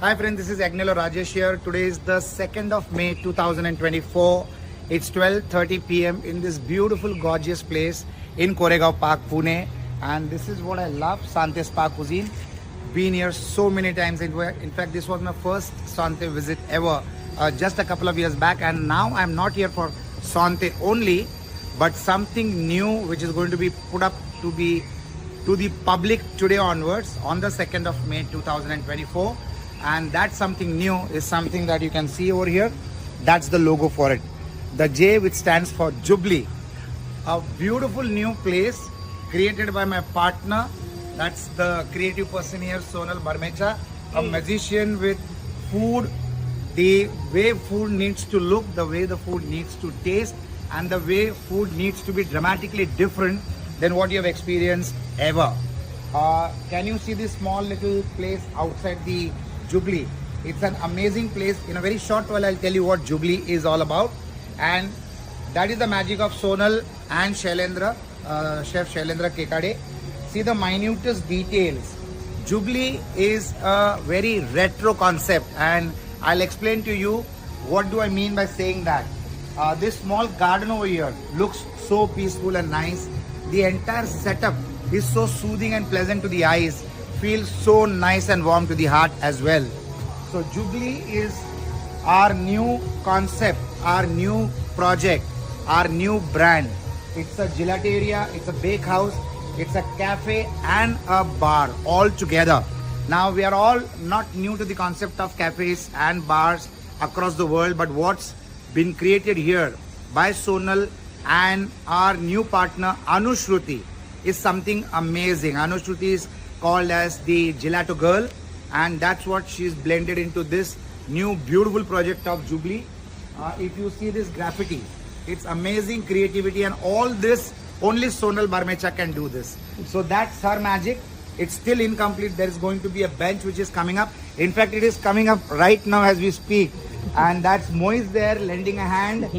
Hi friends, this is Agnello Rajesh here. Today is the 2nd of May 2024. It's 12:30 p.m. in this beautiful, gorgeous place in Koregaon Park, Pune. And this is what I love, Sante Spa Cuisine. Been here so many times. In fact, this was my first Sante visit ever, just a couple of years back. And now I'm not here for Sante only, but something new which is going to be put up to the public today onwards on the 2nd of May 2024. And that something new is something that you can see over here. That's the logo for it. The J, which stands for Jubilee. A beautiful new place created by my partner. That's the creative person here, Sonal Barmecha, a magician with food. The way food needs to look, the way the food needs to taste, and the way food needs to be dramatically different than what you have experienced ever. Can you see this small little place outside the Jubilee? It's an amazing place. In a very short while, I'll tell you what Jubilee is all about. And that is the magic of Sonal and Shailendra, Chef Shailendra Kekade. See the minutest details. Jubilee is a very retro concept, and I'll explain to you what do I mean by saying that. This small garden over here looks so peaceful and nice. The entire setup is so soothing and pleasant to the eyes. Feels so nice and warm to the heart as well. So Jubilee is our new concept, our new project, our new brand. It's a gelateria, it's a bakehouse, it's a cafe and a bar all together. Now we are all not new to the concept of cafes and bars across the world, but what's been created here by Sonal and our new partner Anushruti is something amazing. Anushruti is called as the Gelato Girl, and that's what she's blended into this new beautiful project of Jubilee. If you see this graffiti, it's amazing creativity, and all this only Sonal Barmecha can do this. So that's her magic. It's still incomplete. There is going to be a bench which is coming up. In fact, it is coming up right now as we speak, and that's Moise there lending a hand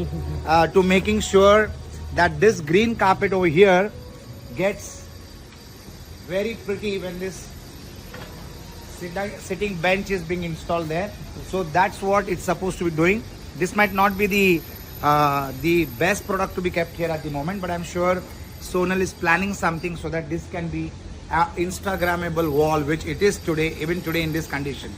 to making sure that this green carpet over here gets very pretty when this sitting bench is being installed there. So that's what it's supposed to be doing. This might not be the best product to be kept here at the moment, but I'm sure Sonal is planning something so that this can be an Instagrammable wall, which it is today, even today in this condition.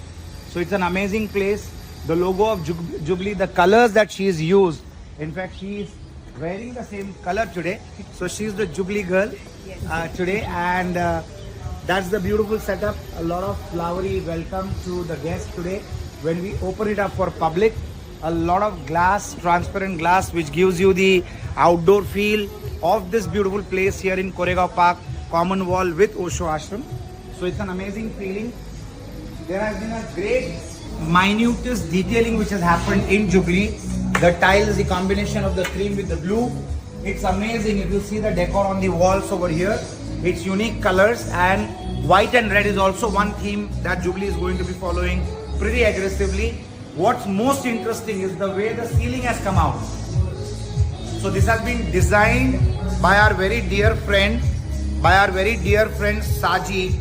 So it's an amazing place. The logo of Jubilee, the colors that she's used, in fact she is wearing the same color today. So she's the Jubilee girl today, and that's the beautiful setup. A lot of flowery welcome to the guests today when we open it up for public. A lot of glass, transparent glass, which gives you the outdoor feel of this beautiful place here in Koregaon Park, common wall with Osho Ashram. So it's an amazing feeling. There has been a great minutest detailing which has happened in Jubilee. The tiles, the combination of the cream with the blue, it's amazing. If you see the decor on the walls over here, it's unique colors, and white and red is also one theme that Jubilee is going to be following pretty aggressively. What's most interesting is the way the ceiling has come out. So this has been designed by our very dear friend, Saji,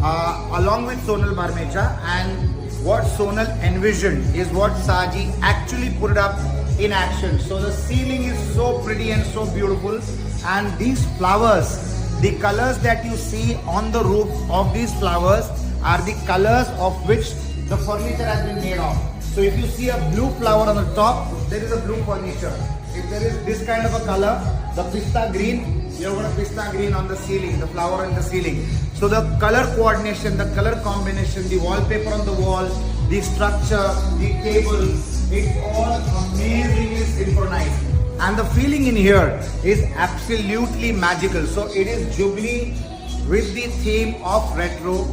along with Sonal Barmecha, and what Sonal envisioned is what Saji actually put it up in action. So the ceiling is so pretty and so beautiful, and these flowers, the colors that you see on the roof of these flowers are the colors of which the furniture has been made of. So if you see a blue flower on the top, there is a blue furniture. If there is this kind of a color, the pista green, you've got a pista green on the ceiling, the flower on the ceiling. So the color coordination, the color combination, the wallpaper on the wall, the structure, the table, it's all amazingly synchronized. And the feeling in here is absolutely magical. So it is Jubilee with the theme of retro.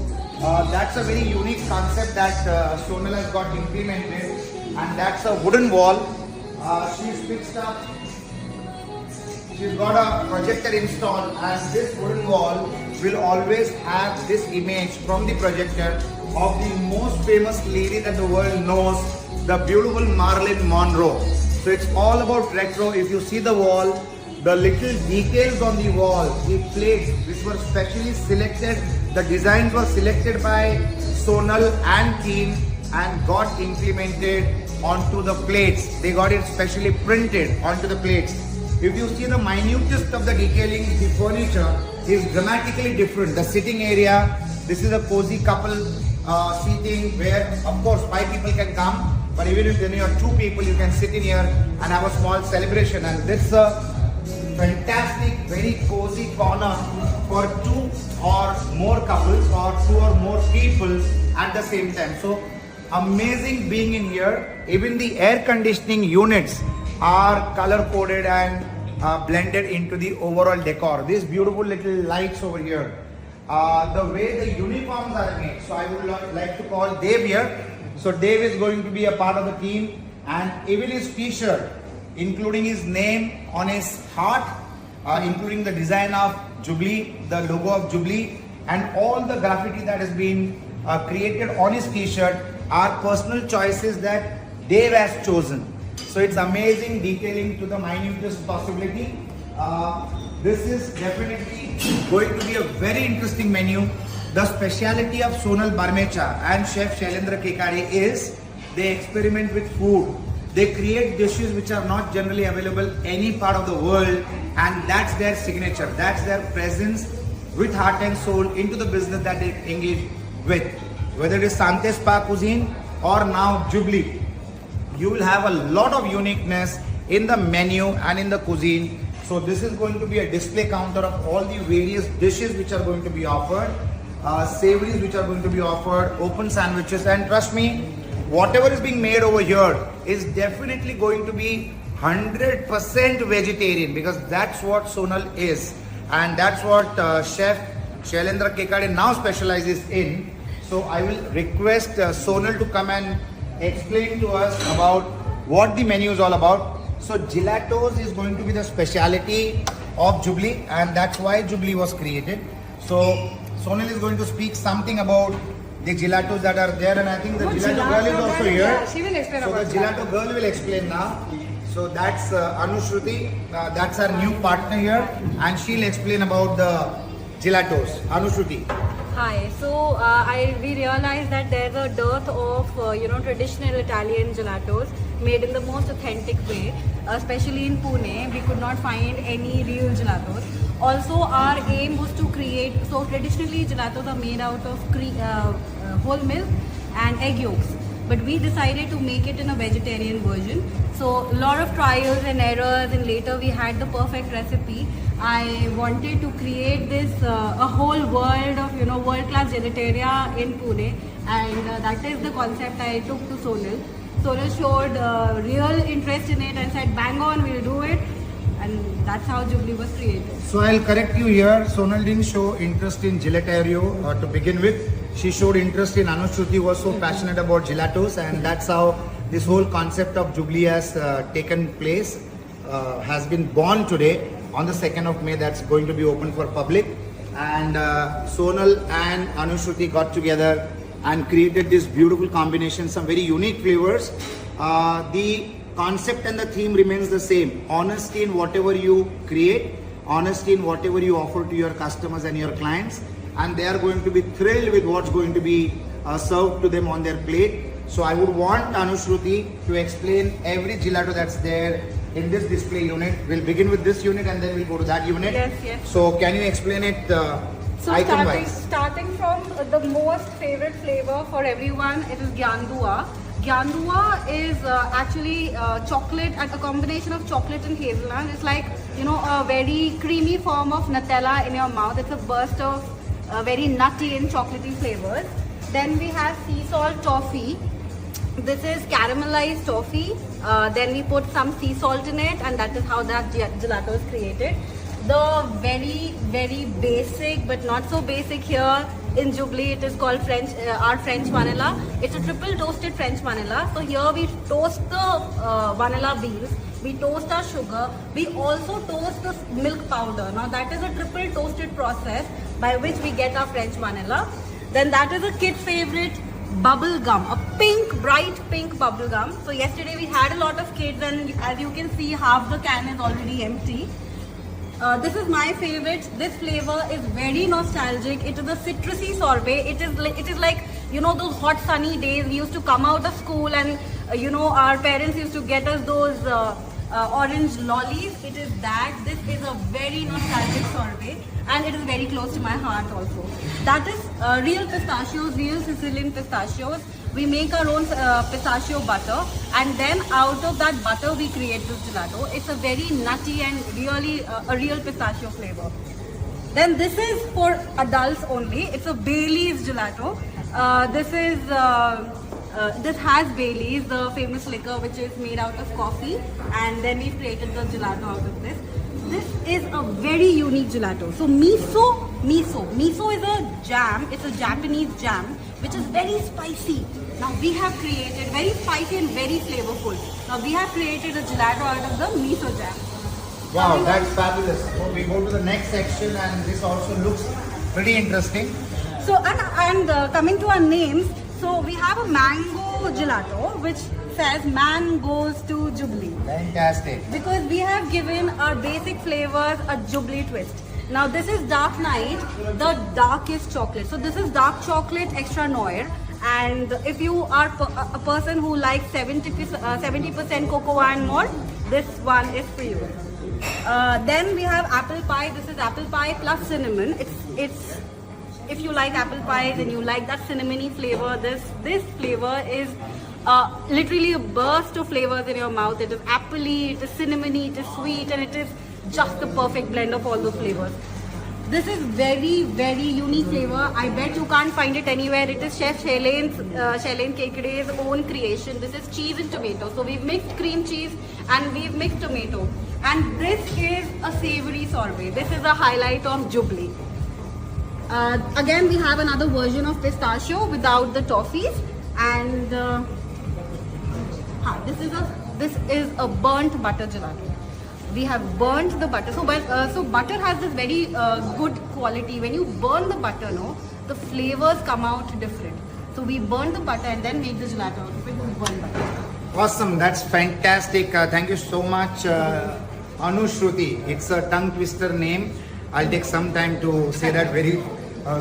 That's a very unique concept that Sonal has got implemented, and that's a wooden wall. She's fixed up. She's got a projector installed, and this wooden wall will always have this image from the projector of the most famous lady that the world knows, the beautiful Marilyn Monroe. So it's all about retro. If you see the wall, the little details on the wall, the plates which were specially selected, the designs were selected by Sonal and team and got implemented onto the plates. They got it specially printed onto the plates. If you see the minutest of the detailing, the furniture is dramatically different. The sitting area, this is a cozy couple seating where of course 5 people can come, but even if you are 2 people, you can sit in here and have a small celebration. And this is a fantastic, very cozy corner for 2 or more couples or 2 or more people at the same time. So amazing being in here. Even the air conditioning units are color coded and blended into the overall decor. These beautiful little lights over here. The way the uniforms are made. So I would like to call Dave here. So Dave is going to be a part of the team, and even his t-shirt, including his name on his heart, including the design of Jubilee, the logo of Jubilee, and all the graffiti that has been created on his t-shirt are personal choices that Dave has chosen. So it's amazing detailing to the minutest possibility. This is definitely going to be a very interesting menu. The speciality of Sonal Barmecha and Chef Shailendra Kekade is they experiment with food. They create dishes which are not generally available any part of the world, and that's their signature. That's their presence with heart and soul into the business that they engage with. Whether it is Sante Spa Cuisine or now Jubilee, you will have a lot of uniqueness in the menu and in the cuisine. So this is going to be a display counter of all the various dishes which are going to be offered, savories which are going to be offered, open sandwiches, and trust me, whatever is being made over here is definitely going to be 100% vegetarian, because that's what Sonal is, and that's what Chef Shailendra Kekade now specializes in. So I will request Sonal to come and explain to us about what the menu is all about. So gelatos is going to be the speciality of Jubilee, and that's why Jubilee was created. So Sonal is going to speak something about the gelatos that are there, and I think the gelato girl is also here. Yeah, she will explain so about the gelato girl will explain now. So that's Anushruti, that's our new partner here, and she'll explain about the gelatos. Anushruti. Hi. So we realized that there's a dearth of traditional Italian gelatos made in the most authentic way, especially in Pune. We could not find any real gelatos. Also, our aim was to create. So traditionally, gelatos are made out of whole milk and egg yolks, but we decided to make it in a vegetarian version. So a lot of trials and errors, and later we had the perfect recipe. I wanted to create this a whole world of world-class gelateria in Pune, and that is the concept I took to Sonal. Sonal showed real interest in it and said, "Bang on, we'll do it," and that's how Jubilee was created. So I'll correct you here. Sonal didn't show interest in gelaterio to begin with. She showed interest in Anushruti, who was so passionate about gelatos, and that's how this whole concept of Jubilee has taken place, has been born today on the 2nd of May. That's going to be open for public. And Sonal and Anushruti got together and created this beautiful combination, some very unique flavors. The concept and the theme remains the same. Honesty in whatever you create, honesty in whatever you offer to your customers and your clients, and they are going to be thrilled with what's going to be served to them on their plate. So I would want Anushruti to explain every gelato that's there in this display unit. We'll begin with this unit and then we'll go to that unit. Yes. So can you explain it So starting from the most favorite flavor for everyone, it is Gyandua. Gyandua is actually chocolate, a combination of chocolate and hazelnut. It's like a very creamy form of Nutella in your mouth. It's a burst of very nutty and chocolatey flavors. Then we have sea salt toffee. This is caramelized toffee. Then we put some sea salt in it, and that is how that gelato is created. The very, very basic, but not so basic here in Jubilee, it is called our French vanilla. It's a triple toasted French vanilla. So here we toast the vanilla beans, we toast our sugar, we also toast the milk powder. Now that is a triple toasted process by which we get our French vanilla. Then that is a kid favorite, bubble gum, a bright pink bubble gum. So yesterday we had a lot of kids, and as you can see, half the can is already empty. This is my favorite. This flavor is very nostalgic. It is a citrusy sorbet. It is like you know, those hot sunny days, we used to come out of school and you know, our parents used to get us those orange lollies. It is that. This is a very nostalgic sorbet and it is very close to my heart also. That is real pistachios, real Sicilian pistachios. We make our own pistachio butter and then out of that butter we create this gelato. It's a very nutty and really a real pistachio flavor. Then this is for adults only. It's a Bailey's gelato. This has Bailey's, the famous liquor which is made out of coffee, and then we've created the gelato out of this. This is a very unique gelato. So miso is a jam. It's a Japanese jam which is very spicy. Now we have created very spicy and very flavorful. Now we have created a gelato out of the miso jam. Wow, that's fabulous. So we go to the next section and this also looks pretty interesting. So and coming to our names, so we have a mango gelato which says man goes to Jubilee. Fantastic. Because we have given our basic flavors a Jubilee twist. Now this is dark night, the darkest chocolate. So this is dark chocolate extra noir. And if you are a person who likes 70% cocoa and more, this one is for you. Then we have apple pie. This is apple pie plus cinnamon. It's if you like apple pie, then you like that cinnamony flavor. This flavor is literally a burst of flavors in your mouth. It is appley, it is cinnamony, it is sweet, and it is just the perfect blend of all those flavors. This is very, very unique flavor. I bet you can't find it anywhere. It is Chef Shailene Kekede's own creation. This is cheese and tomato. So we've mixed cream cheese and we've mixed tomato. And this is a savory sorbet. This is a highlight of Jubilee. Again, we have another version of pistachio without the toffees. And this is a burnt butter gelato. We have burnt the butter. So butter has this very good quality. When you burn the butter, the flavors come out different. So we burn the butter and then make the gelato out of it with burnt butter. Awesome, that's fantastic. Thank you so much, Anushruti. It's a tongue twister name. I'll take some time to say that very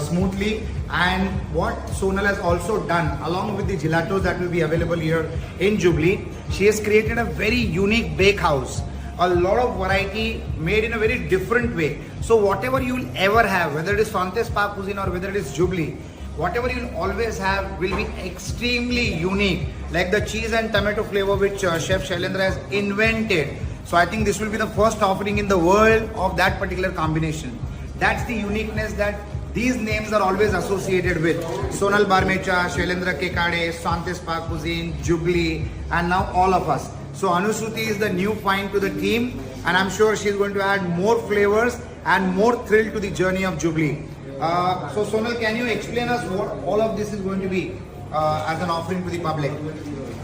smoothly. And what Sonal has also done, along with the gelatos that will be available here in Jubilee, she has created a very unique bake house. A lot of variety made in a very different way. So whatever you will ever have, whether it is Swantes Park Cuisine or whether it is Jubilee, whatever you will always have will be extremely unique. Like the cheese and tomato flavor which Chef Shailendra has invented. So I think this will be the first offering in the world of that particular combination. That's the uniqueness that these names are always associated with. Sonal Barmecha, Shailendra Kekade, Swantes Park Cuisine, Jubilee, and now all of us. So Anushruti is the new find to the team, and I'm sure she's going to add more flavors and more thrill to the journey of Jubilee. So Sonal, can you explain us what all of this is going to be as an offering to the public?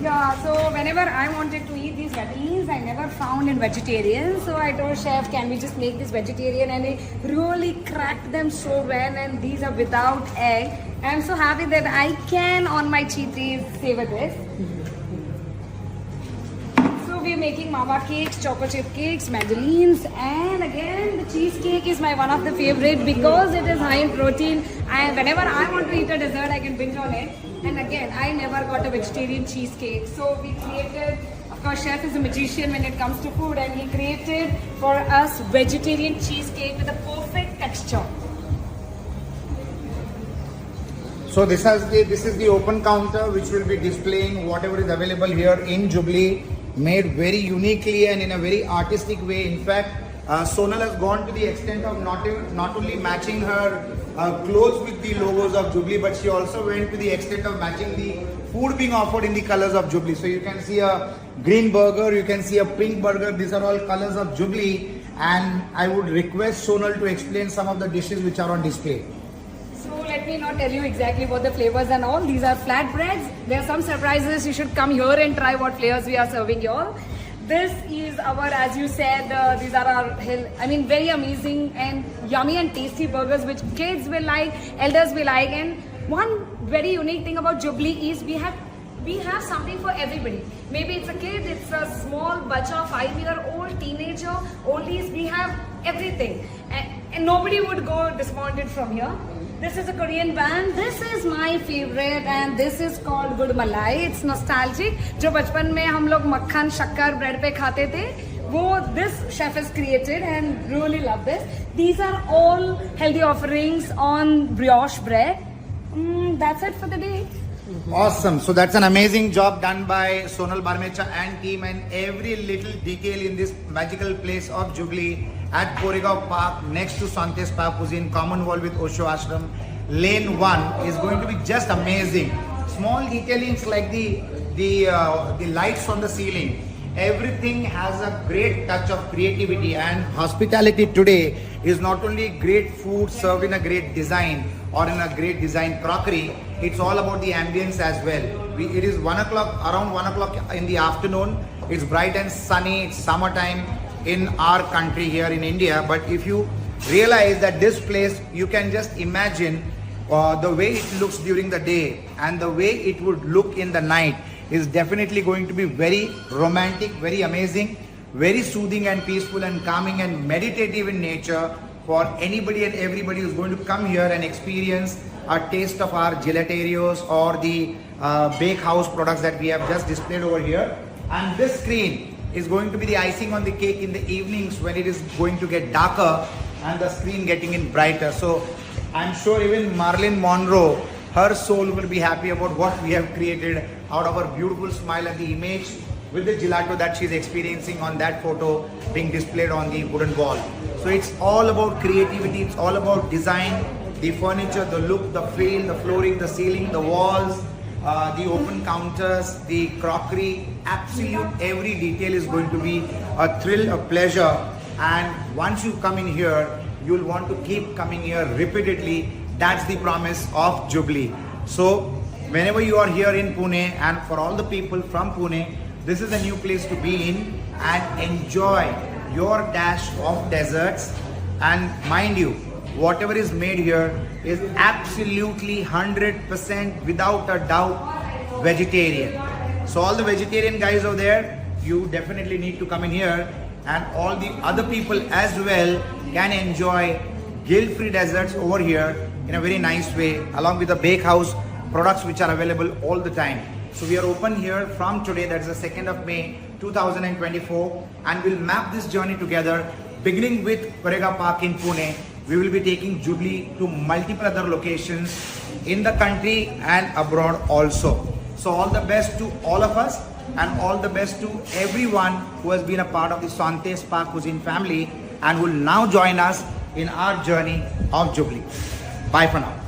Yeah, so whenever I wanted to eat these veggies, I never found in vegetarian. So I told chef, can we just make this vegetarian? And he really cracked them so well, and these are without egg. I'm so happy that I can on my cheat days savor this. We're making mama cakes, choco chip cakes, madeleines, and again the cheesecake is my one of the favorite because it is high in protein, and whenever I want to eat a dessert I can binge on it. And again, I never got a vegetarian cheesecake, so we created, of course chef is a magician when it comes to food, and he created for us vegetarian cheesecake with a perfect texture. So this is the open counter which will be displaying whatever is available here in Jubilee, made very uniquely and in a very artistic way. In fact, Sonal has gone to the extent of not only matching her clothes with the logos of Jubilee, but she also went to the extent of matching the food being offered in the colors of Jubilee. So you can see a green burger, you can see a pink burger. These are all colors of Jubilee, and I would request Sonal to explain some of the dishes which are on display. So let me not tell you exactly what the flavors and all. These are flatbreads. There are some surprises. You should come here and try what flavors we are serving you all. This is our, as you said, these are our, very amazing and yummy and tasty burgers which kids will like, elders will like. And one very unique thing about Jubilee is we have something for everybody. Maybe it's a kid, it's a small bacha, 5-year-old, teenager, oldies. We have everything. And nobody would go disappointed from here. This is a Korean band. This is my favorite and this is called Good Malai. It's nostalgic. जो बचपन में हम लोग मक्खन शक्कर bread पे खाते थे, वो this chef has created and really love this. These are all healthy offerings on brioche bread. That's it for the day. Awesome. So that's an amazing job done by Sonal Barmecha and team, and every little detail in this magical place of Jubilee at Koregaon Park next to Sante Spa Cuisine, common wall with Osho Ashram, Lane 1 is going to be just amazing. Small detailings like the lights on the ceiling. Everything has a great touch of creativity, and hospitality today is not only great food served in a great design or in a great design crockery, it's all about the ambience as well. It is 1 o'clock, around 1 o'clock in the afternoon. It's bright and sunny, it's summertime in our country here in India. But if you realize that this place, you can just imagine the way it looks during the day and the way it would look in the night is definitely going to be very romantic, very amazing, very soothing and peaceful and calming and meditative in nature for anybody and everybody who's going to come here and experience a taste of our gelaterios or the bake house products that we have just displayed over here. And this screen is going to be the icing on the cake in the evenings when it is going to get darker and the screen getting in brighter. So I'm sure even Marilyn Monroe, her soul will be happy about what we have created out of her beautiful smile and the image with the gelato that she's experiencing on that photo being displayed on the wooden wall. So it's all about creativity, it's all about design, the furniture, the look, the feel, the flooring, the ceiling, the walls, the open counters, the crockery, absolute every detail is going to be a thrill, a pleasure. And once you come in here, you'll want to keep coming here repeatedly. That's the promise of Jubilee. So whenever you are here in Pune, and for all the people from Pune, this is a new place to be in and enjoy your dash of desserts. And mind you, whatever is made here is absolutely 100% without a doubt vegetarian. So all the vegetarian guys over there, you definitely need to come in here, and all the other people as well can enjoy guilt-free desserts over here in a very nice way, along with the bakehouse products which are available all the time. So we are open here from today, that is the 2nd of May 2024, and we'll map this journey together, beginning with Koregaon Park in Pune. We will be taking Jubilee to multiple other locations in the country and abroad also. So all the best to all of us, and all the best to everyone who has been a part of the Sante Spa Cuisine family and will now join us in our journey of Jubilee. Bye for now.